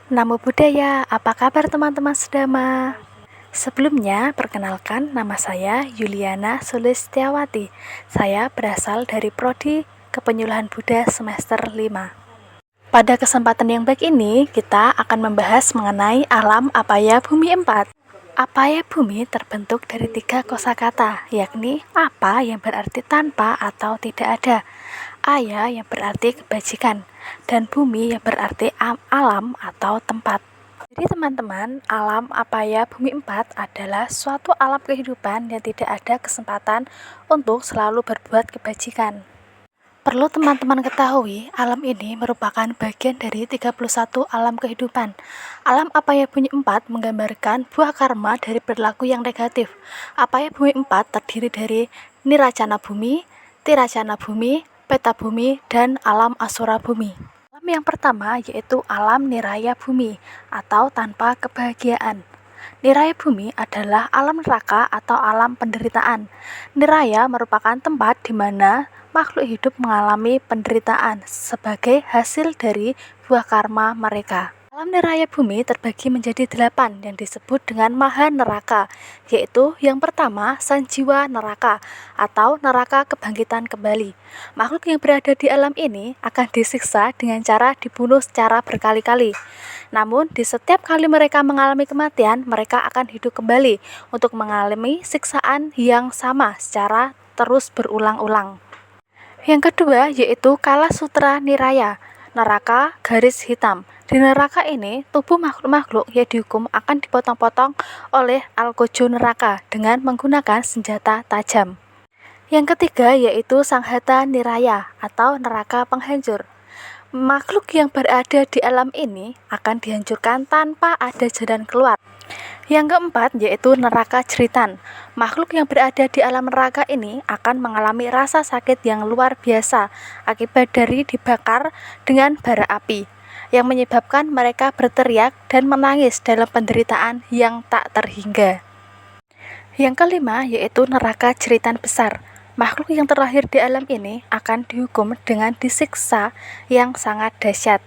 Namo Buddhaya, apa kabar teman-teman Sedama? Sebelumnya, perkenalkan nama saya Yuliana Sulistiawati. Saya berasal dari Prodi Kepenyuluhan Buddha semester 5. Pada kesempatan yang baik ini, kita akan membahas mengenai alam apaya bumi 4. Apaya bumi terbentuk dari 3 kosakata, yakni apa yang berarti tanpa atau tidak ada, aya yang berarti kebajikan, dan bumi yang berarti alam atau tempat. Jadi teman-teman, alam apaya bumi 4 adalah suatu alam kehidupan yang tidak ada kesempatan untuk selalu berbuat kebajikan. Perlu teman-teman ketahui, alam ini merupakan bagian dari 31 alam kehidupan. Alam apaya bumi 4 menggambarkan buah karma dari perilaku yang negatif. Apaya bumi 4 terdiri dari niracana bumi, tiracana bumi, peta bumi, dan alam asura bumi. Alam yang pertama yaitu alam niraya bumi atau tanpa kebahagiaan. Niraya bumi adalah alam neraka atau alam penderitaan. Niraya merupakan tempat di mana makhluk hidup mengalami penderitaan sebagai hasil dari buah karma mereka. Alam niraya bumi terbagi menjadi 8 yang disebut dengan maha neraka, yaitu yang pertama sanjiwa neraka atau neraka kebangkitan kembali. Makhluk yang berada di alam ini akan disiksa dengan cara dibunuh secara berkali-kali. Namun di setiap kali mereka mengalami kematian, mereka akan hidup kembali untuk mengalami siksaan yang sama secara terus berulang-ulang. Yang kedua yaitu Kala Sutra Niraya, neraka garis hitam. Di neraka ini, tubuh makhluk-makhluk yang dihukum akan dipotong-potong oleh algojo neraka dengan menggunakan senjata tajam. Yang ketiga yaitu Sanghata Niraya atau neraka penghancur. Makhluk yang berada di alam ini akan dihancurkan tanpa ada jalan keluar. Yang keempat yaitu neraka jeritan. Makhluk yang berada di alam neraka ini akan mengalami rasa sakit yang luar biasa akibat dari dibakar dengan bara api, yang menyebabkan mereka berteriak dan menangis dalam penderitaan yang tak terhingga. Yang kelima yaitu neraka jeritan besar. Makhluk yang terlahir di alam ini akan dihukum dengan disiksa yang sangat dahsyat.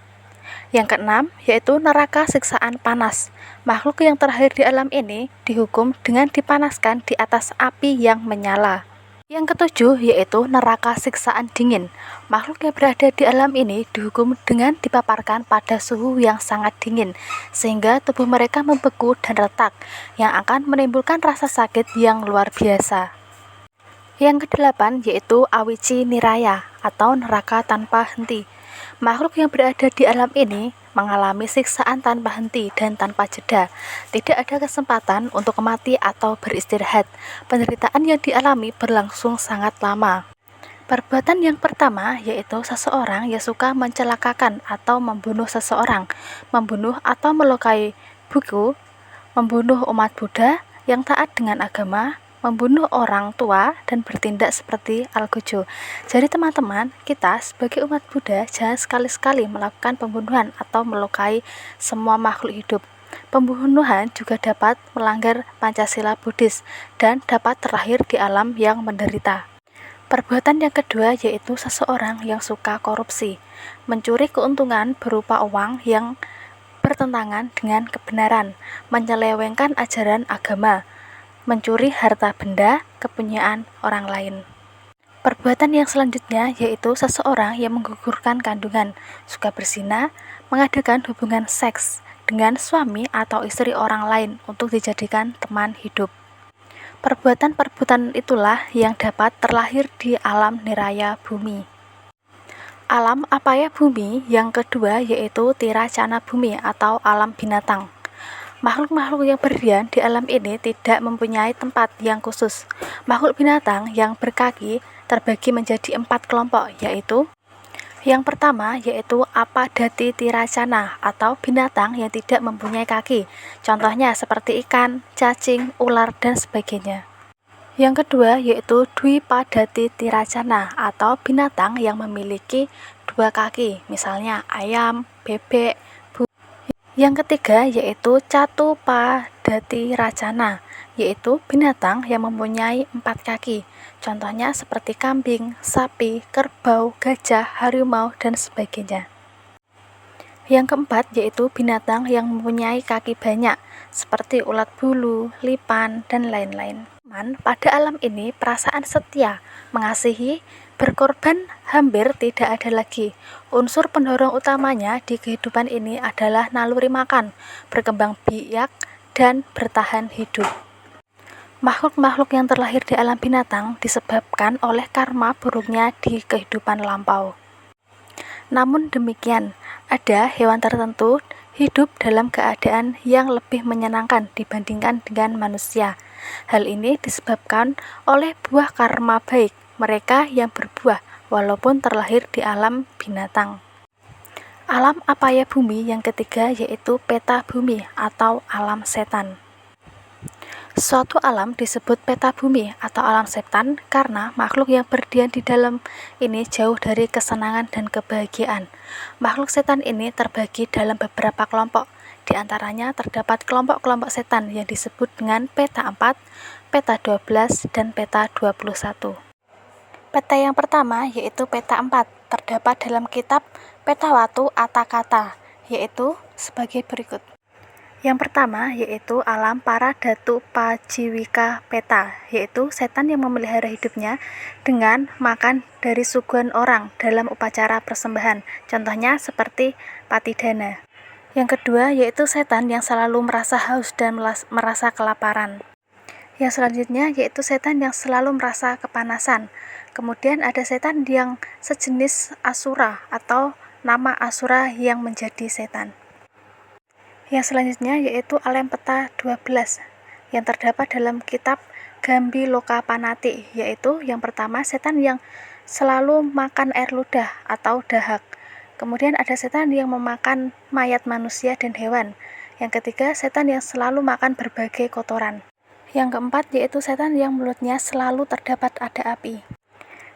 Yang keenam yaitu neraka siksaan panas. Makhluk yang terlahir di alam ini dihukum dengan dipanaskan di atas api yang menyala. Yang ketujuh yaitu neraka siksaan dingin. Makhluk yang berada di alam ini dihukum dengan dipaparkan pada suhu yang sangat dingin, sehingga tubuh mereka membeku dan retak, yang akan menimbulkan rasa sakit yang luar biasa. Yang kedelapan yaitu Awici Niraya atau neraka tanpa henti. Makhluk yang berada di alam ini mengalami siksaan tanpa henti dan tanpa jeda. Tidak ada kesempatan untuk mati atau beristirahat. Penderitaan yang dialami berlangsung sangat lama. Perbuatan yang pertama yaitu seseorang yang suka mencelakakan atau membunuh seseorang, membunuh atau melukai buku, membunuh umat Buddha yang taat dengan agama, membunuh orang tua, dan bertindak seperti algojo. Jadi teman-teman, kita sebagai umat Buddha jangan sekali-sekali melakukan pembunuhan atau melukai semua makhluk hidup. Pembunuhan juga dapat melanggar Pancasila Buddhis dan dapat terlahir di alam yang menderita. Perbuatan yang kedua yaitu seseorang yang suka korupsi, mencuri keuntungan berupa uang yang bertentangan dengan kebenaran, menyelewengkan ajaran agama, mencuri harta benda kepunyaan orang lain. Perbuatan yang selanjutnya yaitu seseorang yang menggugurkan kandungan, suka berzina, mengadakan hubungan seks dengan suami atau istri orang lain untuk dijadikan teman hidup. Perbuatan-perbuatan itulah yang dapat terlahir di alam niraya bumi. Alam apaya bumi yang kedua yaitu tiracana bumi atau alam binatang. Makhluk-makhluk yang berdiam di alam ini tidak mempunyai tempat yang khusus. Makhluk binatang yang berkaki terbagi menjadi 4 kelompok, yaitu yang pertama yaitu Apadati tiracana atau binatang yang tidak mempunyai kaki. Contohnya seperti ikan, cacing, ular, dan sebagainya. Yang kedua yaitu Dwipadati tiracana atau binatang yang memiliki 2 kaki, misalnya ayam, bebek. Yang ketiga yaitu Catupadati racana, yaitu binatang yang mempunyai 4 kaki. Contohnya seperti kambing, sapi, kerbau, gajah, harimau, dan sebagainya. Yang keempat yaitu binatang yang mempunyai kaki banyak, seperti ulat bulu, lipan, dan lain-lain. Pada alam ini, perasaan setia, mengasihi, berkorban hampir tidak ada lagi. Unsur pendorong utamanya di kehidupan ini adalah naluri makan, berkembang biak, dan bertahan hidup. Makhluk-makhluk yang terlahir di alam binatang disebabkan oleh karma buruknya di kehidupan lampau. Namun demikian, ada hewan tertentu hidup dalam keadaan yang lebih menyenangkan dibandingkan dengan manusia. Hal ini disebabkan oleh buah karma baik mereka yang berbuah walaupun terlahir di alam binatang. Alam apaya bumi yang ketiga yaitu peta bumi atau alam setan. Suatu alam disebut peta bumi atau alam setan karena makhluk yang berdiam di dalam ini jauh dari kesenangan dan kebahagiaan. Makhluk setan ini terbagi dalam beberapa kelompok. Di antaranya terdapat kelompok-kelompok setan yang disebut dengan peta 4, peta 12, dan peta 21. Peta yang pertama yaitu peta 4, terdapat dalam kitab Petawatu Atakata, yaitu sebagai berikut. Yang pertama yaitu alam para datu pajiwika peta, yaitu setan yang memelihara hidupnya dengan makan dari suguhan orang dalam upacara persembahan, contohnya seperti patidana. Yang kedua yaitu setan yang selalu merasa haus dan merasa kelaparan. Yang selanjutnya yaitu setan yang selalu merasa kepanasan. Kemudian ada setan yang sejenis asura atau nama asura yang menjadi setan. Yang selanjutnya yaitu alam peta 12 yang terdapat dalam kitab Gambi Loka Panati, yaitu yang pertama setan yang selalu makan air ludah atau dahak. Kemudian ada setan yang memakan mayat manusia dan hewan. Yang ketiga setan yang selalu makan berbagai kotoran. Yang keempat yaitu setan yang mulutnya selalu terdapat ada api.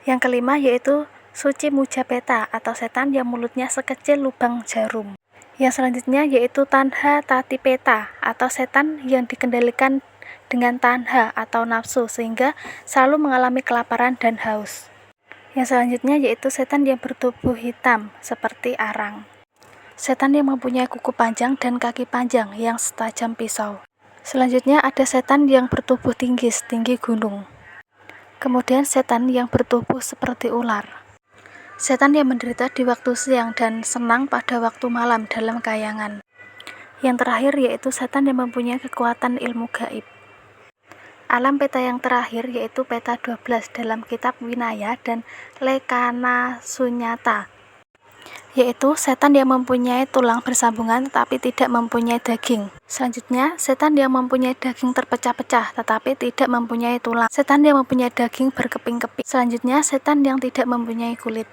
Yang kelima yaitu Suci Muja Peta atau setan yang mulutnya sekecil lubang jarum. Yang selanjutnya yaitu Tanha Tati Peta atau setan yang dikendalikan dengan tanha atau nafsu sehingga selalu mengalami kelaparan dan haus. Yang selanjutnya yaitu setan yang bertubuh hitam seperti arang. Setan yang mempunyai kuku panjang dan kaki panjang yang setajam pisau. Selanjutnya ada setan yang bertubuh tinggi setinggi gunung. Kemudian setan yang bertubuh seperti ular. Setan yang menderita di waktu siang dan senang pada waktu malam dalam kayangan. Yang terakhir yaitu setan yang mempunyai kekuatan ilmu gaib. Alam peta yang terakhir yaitu peta 12 dalam kitab Winaya dan Lekana Sunyata, yaitu setan yang mempunyai tulang bersambungan tetapi tidak mempunyai daging. Selanjutnya, setan yang mempunyai daging terpecah-pecah tetapi tidak mempunyai tulang. Setan yang mempunyai daging berkeping-keping. Selanjutnya, setan yang tidak mempunyai kulit.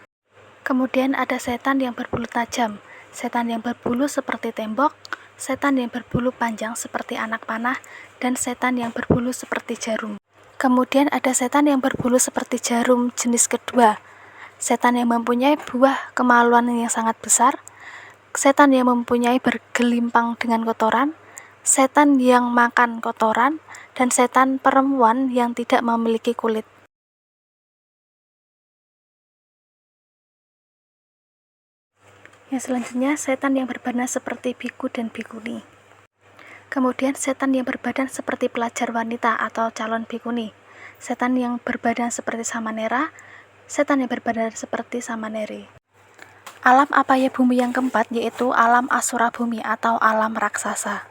Kemudian ada setan yang berbulu tajam, setan yang berbulu seperti tembok, setan yang berbulu panjang seperti anak panah, dan setan yang berbulu seperti jarum. Kemudian ada setan yang berbulu seperti jarum jenis kedua, setan yang mempunyai buah kemaluan yang sangat besar, setan yang mempunyai bergelimpang dengan kotoran, setan yang makan kotoran, dan setan perempuan yang tidak memiliki kulit. Yang selanjutnya setan yang berbadan seperti biku dan bikuni. Kemudian setan yang berbadan seperti pelajar wanita atau calon bikuni. Setan yang berbadan seperti samanera, setan yang berbadan seperti samaneri. Alam apaya bumi yang keempat yaitu alam asura bumi atau alam raksasa.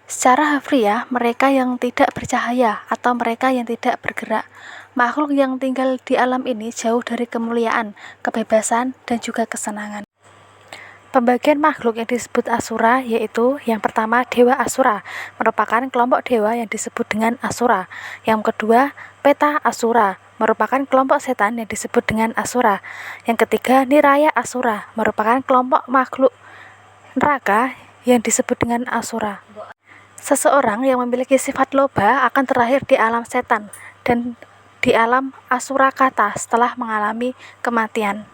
Secara harfiah, mereka yang tidak bercahaya atau mereka yang tidak bergerak. Makhluk yang tinggal di alam ini jauh dari kemuliaan, kebebasan, dan juga kesenangan. Pembagian makhluk yang disebut asura yaitu yang pertama dewa asura, merupakan kelompok dewa yang disebut dengan asura. Yang kedua peta asura, merupakan kelompok setan yang disebut dengan asura. Yang ketiga niraya asura, merupakan kelompok makhluk neraka yang disebut dengan asura. Seseorang yang memiliki sifat loba akan terlahir di alam setan dan di alam asura kata setelah mengalami kematian.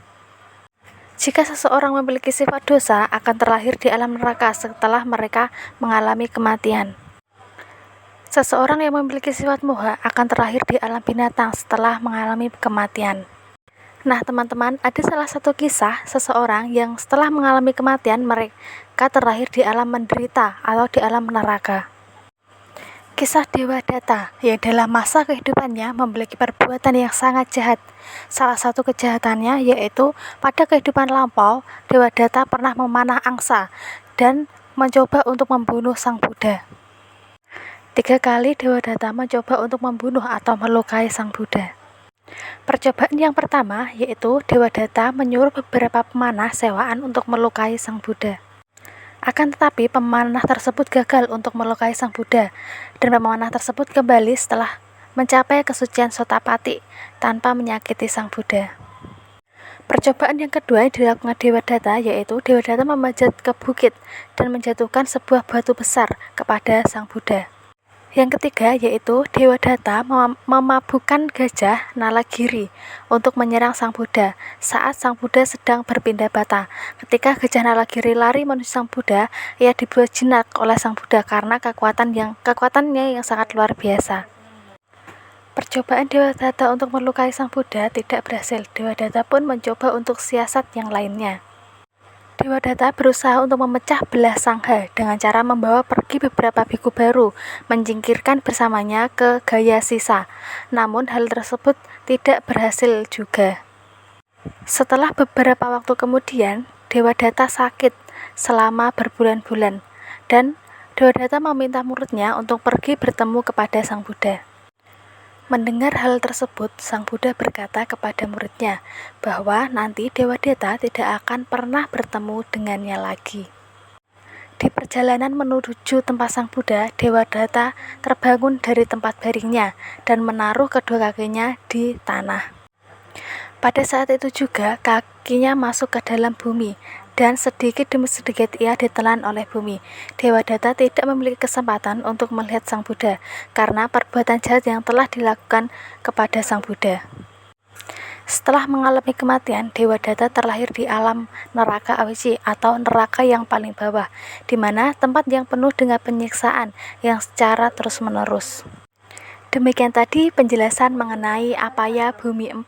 Jika seseorang memiliki sifat dosa, akan terlahir di alam neraka setelah mereka mengalami kematian. Seseorang yang memiliki sifat moha akan terlahir di alam binatang setelah mengalami kematian. Nah teman-teman, ada salah satu kisah seseorang yang setelah mengalami kematian maka terlahir di alam menderita atau di alam neraka. Kisah Dewa Data yang dalam masa kehidupannya memiliki perbuatan yang sangat jahat. Salah satu kejahatannya yaitu pada kehidupan lampau, Dewa Data pernah memanah angsa dan mencoba untuk membunuh Sang Buddha. 3 kali Dewa Data mencoba untuk membunuh atau melukai Sang Buddha. Percobaan yang pertama yaitu Dewa Data menyuruh beberapa pemanah sewaan untuk melukai Sang Buddha. Akan tetapi pemanah tersebut gagal untuk melukai Sang Buddha, dan pemanah tersebut kembali setelah mencapai kesucian Sotapati tanpa menyakiti Sang Buddha. Percobaan yang kedua yang dilakukan Dewa Data yaitu Dewa Data memanjat ke bukit dan menjatuhkan sebuah batu besar kepada Sang Buddha. Yang ketiga yaitu Dewa Data memabukkan gajah Nalagiri untuk menyerang Sang Buddha saat Sang Buddha sedang berpindah bata. Ketika gajah Nalagiri lari menuju Sang Buddha, ia dibuat jinak oleh Sang Buddha karena kekuatannya yang sangat luar biasa. Percobaan Dewa Data untuk melukai Sang Buddha tidak berhasil. Dewa Data pun mencoba untuk siasat yang lainnya. Dewa Data berusaha untuk memecah belah Sangha dengan cara membawa pergi beberapa biku baru, menyingkirkan bersamanya ke Gaya Sisa. Namun hal tersebut tidak berhasil juga. Setelah beberapa waktu kemudian, Dewa Data sakit selama berbulan-bulan, dan Dewa Data meminta muridnya untuk pergi bertemu kepada Sang Buddha. Mendengar hal tersebut, Sang Buddha berkata kepada muridnya bahwa nanti Dewa Data tidak akan pernah bertemu dengannya lagi. Di perjalanan menuju tempat Sang Buddha, Dewa Data terbangun dari tempat baringnya dan menaruh kedua kakinya di tanah. Pada saat itu juga kakinya masuk ke dalam bumi, dan sedikit demi sedikit ia ditelan oleh bumi. Dewa Data tidak memiliki kesempatan untuk melihat Sang Buddha karena perbuatan jahat yang telah dilakukan kepada Sang Buddha. Setelah mengalami kematian, Dewa Data terlahir di alam neraka awici atau neraka yang paling bawah, di mana tempat yang penuh dengan penyiksaan yang secara terus-menerus. Demikian tadi penjelasan mengenai apaya bumi 4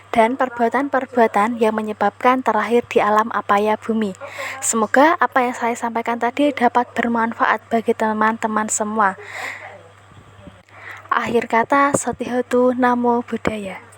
dan perbuatan-perbuatan yang menyebabkan terlahir di alam apaya bumi. Semoga apa yang saya sampaikan tadi dapat bermanfaat bagi teman-teman semua. Akhir kata, Satihotu Namo Buddhaya.